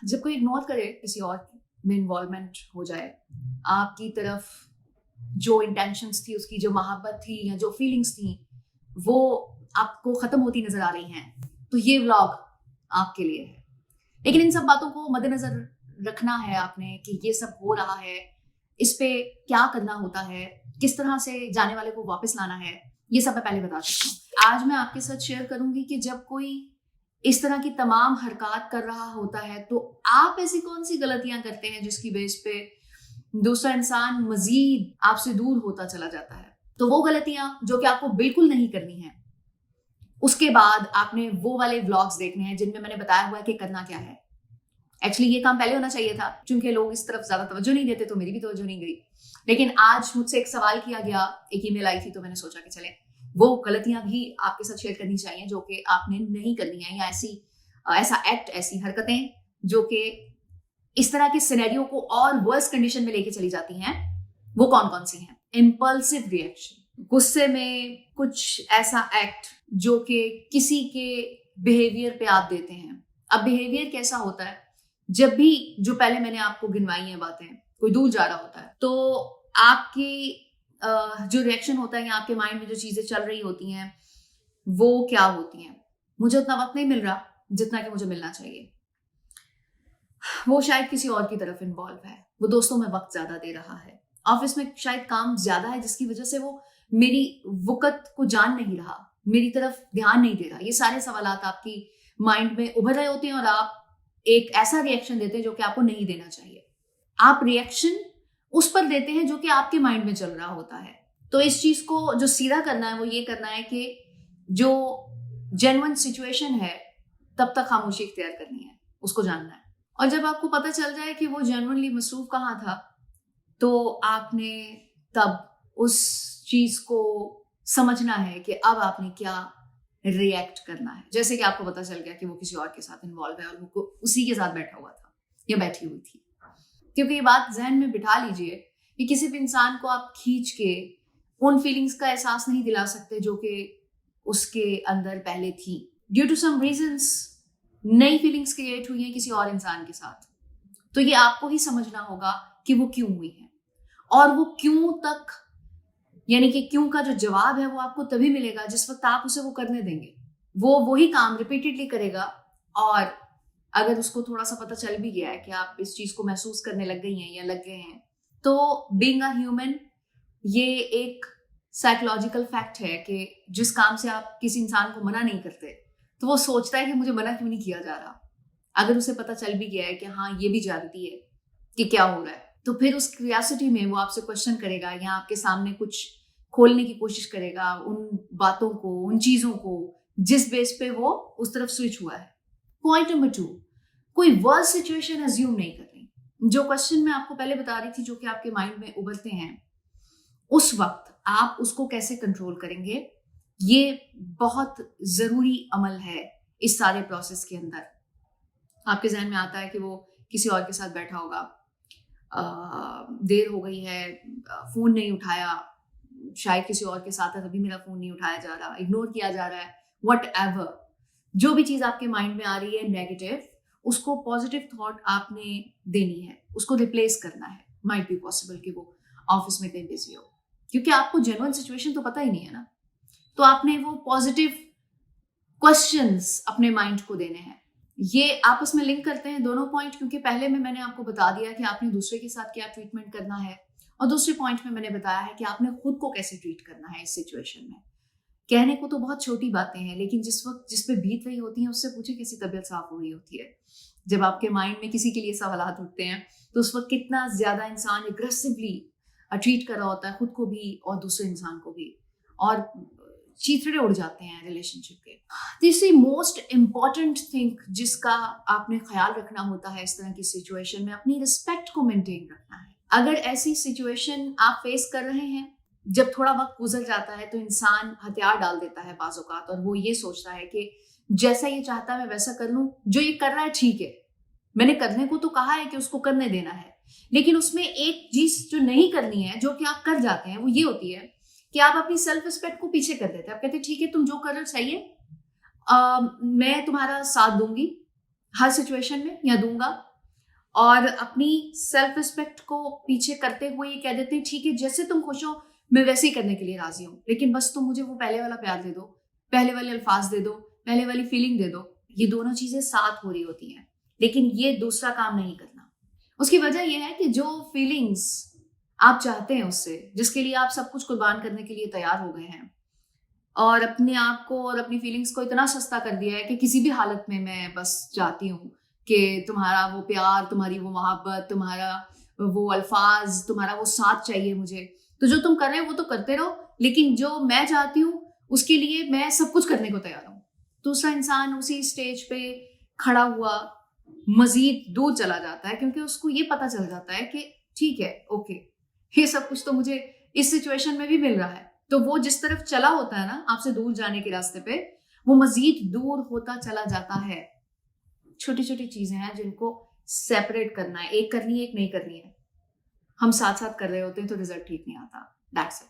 जब कोई इग्नोर करे, किसी और में इन्वॉल्वमेंट हो जाए, आपकी तरफ जो इंटेंशंस थी, उसकी जो मोहब्बत थी या जो फीलिंग्स थी, वो आपको खत्म होती नजर आ रही हैं, तो ये व्लॉग आपके लिए है। लेकिन इन सब बातों को मद्देनजर रखना है आपने कि ये सब हो रहा है, इस पे क्या करना होता है, किस तरह से जाने वाले को वापस लाना है, ये सब मैं पहले बता सकती हूँ। आज मैं आपके साथ शेयर करूंगी कि जब कोई इस तरह की तमाम हरकत कर रहा होता है तो आप ऐसी कौन सी गलतियां करते हैं जिसकी बेस पे दूसरा इंसान मजीद आपसे दूर होता चला जाता है। तो वो गलतियां जो कि आपको बिल्कुल नहीं करनी है, उसके बाद आपने वो वाले व्लॉग्स देखने हैं जिनमें मैंने बताया हुआ है कि करना क्या है। एक्चुअली ये काम पहले होना चाहिए था, क्योंकि लोग इस तरफ ज्यादा तवज्जो नहीं देते तो मेरी भी तवज्जो नहीं गई। लेकिन आज मुझसे एक सवाल किया गया, एक ईमेल आई थी, तो मैंने सोचा कि चले वो गलतियां भी आपके साथ शेयर करनी चाहिए जो कि आपने नहीं करनी है, या ऐसा एक्ट, ऐसी हरकतें जो कि इस तरह के सिनेरियो को और वर्स कंडीशन में लेके चली जाती हैं, वो कौन कौन सी हैं। इम्पल्सिव रिएक्शन, गुस्से में कुछ ऐसा एक्ट जो कि किसी के बिहेवियर पे आप देते हैं। अब बिहेवियर कैसा होता है, जब भी जो पहले मैंने आपको गिनवाई है बातें, कोई दूर जा रहा होता है तो आपकी जो रिएक्शन होता है या आपके माइंड में जो चीजें चल रही होती हैं वो क्या होती हैं। मुझे उतना वक्त नहीं मिल रहा जितना कि मुझे मिलना चाहिए, वो शायद किसी और की तरफ इन्वॉल्व है, वो दोस्तों में वक्त ज्यादा दे रहा है, ऑफिस में शायद काम ज्यादा है जिसकी वजह से वो मेरी वक़्त को जान नहीं रहा, मेरी तरफ ध्यान नहीं दे रहा। ये सारे सवालात आपकी माइंड में उभर रहे होते हैं और आप एक ऐसा रिएक्शन देते हैं जो कि आपको नहीं देना चाहिए। आप रिएक्शन उस पर देते हैं जो कि आपके माइंड में चल रहा होता है। तो इस चीज को जो सीधा करना है वो ये करना है कि जो जेन्युइन सिचुएशन है तब तक खामोशी इख्तियार करनी है, उसको जानना है। और जब आपको पता चल जाए कि वो जेन्युइनली मसरूफ कहाँ था, तो आपने तब उस चीज को समझना है कि अब आपने क्या रिएक्ट करना है। जैसे कि आपको पता चल गया कि वो किसी और के साथ इन्वॉल्व है और वो उसी के साथ बैठा हुआ था या बैठी हुई थी। क्योंकि ये बात जहन में बिठा लीजिए कि किसी भी इंसान को आप खींच के उन फीलिंग्स का एहसास नहीं दिला सकते जो कि उसके अंदर पहले थी। ड्यू टू सम रीजंस नई फीलिंग्स क्रिएट हुई हैं किसी और इंसान के साथ, तो ये आपको ही समझना होगा कि वो क्यों हुई है, और वो क्यों तक, यानी कि क्यों का जो जवाब है वो आपको तभी मिलेगा जिस वक्त आप उसे वो करने देंगे। वो वही काम रिपीटेडली करेगा, और अगर उसको थोड़ा सा पता चल भी गया है कि आप इस चीज को महसूस करने लग गई हैं या लग गए हैं, तो बीइंग अ ह्यूमन, ये एक साइकोलॉजिकल फैक्ट है कि जिस काम से आप किसी इंसान को मना नहीं करते तो वो सोचता है कि मुझे मना क्यों नहीं किया जा रहा। अगर उसे पता चल भी गया है कि हाँ ये भी जानती है कि क्या हो रहा है, तो फिर उस क्यूरियोसिटी में वो आपसे क्वेश्चन करेगा या आपके सामने कुछ खोलने की कोशिश करेगा, उन बातों को, उन चीजों को जिस बेस पे वो उस तरफ स्विच हुआ है। पॉइंट नंबर 2, कोई वर्स्ट सिचुएशन अज्यूम नहीं करनी। जो क्वेश्चन मैं आपको पहले बता रही थी जो कि आपके माइंड में उभरते हैं, उस वक्त आप उसको कैसे कंट्रोल करेंगे, ये बहुत जरूरी अमल है। इस सारे प्रोसेस के अंदर आपके जहन में आता है कि वो किसी और के साथ बैठा होगा, देर हो गई है, फोन नहीं उठाया, शायद किसी और के साथ है तभी मेरा फोन नहीं उठाया जा रहा, इग्नोर किया जा रहा है, वट एवर, जो भी चीज आपके माइंड में आ रही है नेगेटिव, उसको पॉजिटिव थॉट आपने देनी है, उसको रिप्लेस करना है। माइट बी पॉसिबल कि वो ऑफिस में कहीं बिजी हो, क्योंकि आपको जेन्युइन सिचुएशन तो पता ही नहीं है ना, तो आपने वो पॉजिटिव क्वेश्चंस अपने माइंड को देने हैं। ये आपस में लिंक करते हैं दोनों पॉइंट, क्योंकि पहले में मैंने आपको बता दिया कि आपने दूसरे के साथ क्या ट्रीटमेंट करना है, और दूसरे पॉइंट में मैंने बताया है कि आपने खुद को कैसे ट्रीट करना है इस सिचुएशन में। कहने को तो बहुत छोटी बातें हैं, लेकिन जिस वक्त जिस पे बीत रही होती है उससे पूछे कैसी तबीयत साफ हो रही होती है। जब आपके माइंड में किसी के लिए सवालात उठते हैं तो उस वक्त कितना ज्यादा इंसान एग्रेसिवली ट्रीट कर रहा होता है, खुद को भी और दूसरे इंसान को भी, और चीथड़े उड़ जाते हैं रिलेशनशिप के। तीसरी मोस्ट इंपॉर्टेंट थिंग जिसका आपने ख्याल रखना होता है इस तरह की सिचुएशन में, अपनी रिस्पेक्ट को मेंटेन रखना है। अगर ऐसी सिचुएशन आप फेस कर रहे हैं, जब थोड़ा वक्त गुजर जाता है तो इंसान हथियार डाल देता है बाज़ औक़ात, और वो ये सोचता है कि जैसा ये चाहता है मैं वैसा कर लूं, जो ये कर रहा है ठीक है, मैंने करने को तो कहा है कि उसको करने देना है। लेकिन उसमें एक चीज जो नहीं करनी है, जो कि आप कर जाते हैं, वो ये होती है कि आप अपनी सेल्फ रिस्पेक्ट को पीछे कर देते हैं। आप कहते हैं ठीक है, तुम जो कर रहे हो सही है, मैं तुम्हारा साथ दूंगी हर सिचुएशन में, या दूंगा, और अपनी सेल्फ रिस्पेक्ट को पीछे करते हुए ये कह देते हैं ठीक है जैसे तुम खुश हो मैं वैसे ही करने के लिए राजी हूँ, लेकिन बस तुम मुझे वो पहले वाला प्यार दे दो, पहले वाले अल्फाज दे दो, पहले वाली फीलिंग दे दो। ये दोनों चीजें साथ हो रही होती हैं, लेकिन ये दूसरा काम नहीं करना। उसकी वजह यह है कि जो फीलिंग्स आप चाहते हैं उससे, जिसके लिए आप सब कुछ कुर्बान करने के लिए तैयार हो गए हैं, और अपने आप को और अपनी फीलिंग्स को इतना सस्ता कर दिया है कि किसी भी हालत में मैं बस चाहती हूँ कि तुम्हारा वो प्यार, तुम्हारी वो मोहब्बत, तुम्हारा वो अल्फाज, तुम्हारा वो साथ चाहिए मुझे। तो जो तुम कर रहे हो वो तो करते रहो, लेकिन जो मैं चाहती हूँ उसके लिए मैं सब कुछ करने को तैयार हूँ। दूसरा इंसान उसी स्टेज पे खड़ा हुआ मजीद दूर चला जाता है, क्योंकि उसको ये पता चल जाता है कि ठीक है, ओके, ये सब कुछ तो मुझे इस सिचुएशन में भी मिल रहा है। तो वो जिस तरफ चला होता है ना आपसे दूर जाने के रास्ते पे, वो मजीद दूर होता चला जाता है। छोटी छोटी चीजें हैं जिनको सेपरेट करना है, एक करनी है एक नहीं करनी है। हम साथ साथ कर रहे होते हैं तो रिजल्ट ठीक नहीं आता। That's it.